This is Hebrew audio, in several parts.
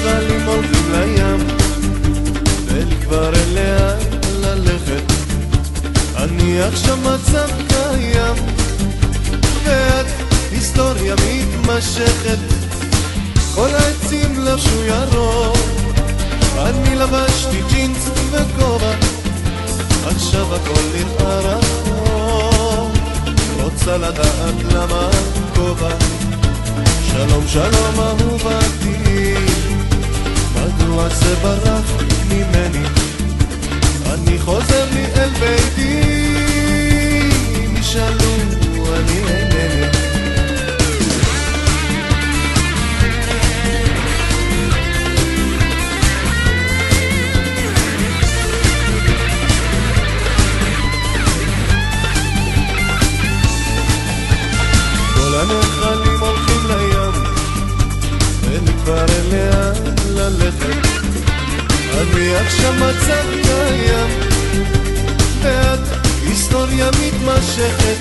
הנחלים הולכים לים, ואין כבר אליה ללכת. אני עכשיו מצב קיים, ואת היסטוריה מתמשכת. כל העצים לבשו ירוק, אני לבשתי ג'ינס וכובע, עכשיו הכל נראה רחוק. רוצה לדעת למה כובע. שלום שלום אהובתי, מדוע זה ברח ממני? אני חוזר לי אל ביתי, אם ישאלו אני אינני. כל הנחלים הולכים לים, אין כבר אליה ללכת. אני עכשיו מצב קיים, ואת היסטוריה מתמשכת.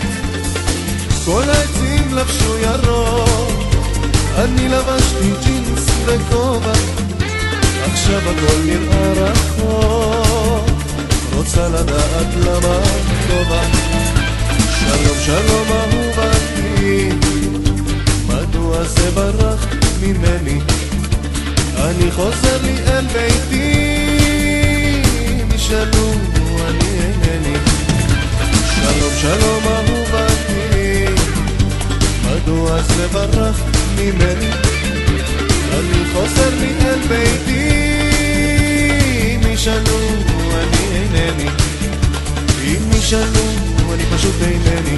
כל העצים לבשו ירוק, אני לבשתי ג'ינס וכובע, עכשיו הכל נראה רחוק. רוצה לדעת למה כובע. שלום שלום אהובתי, מדוע זה ברח ממני? אני חוזר לי אל ביתי, משאלו אני אינני. שלום שלום אהובתי, מדוע זה ברח ממני? אני חוזר לי אל ביתי, משאלו אני אינני. אם ישאלו אני פשוט אינני.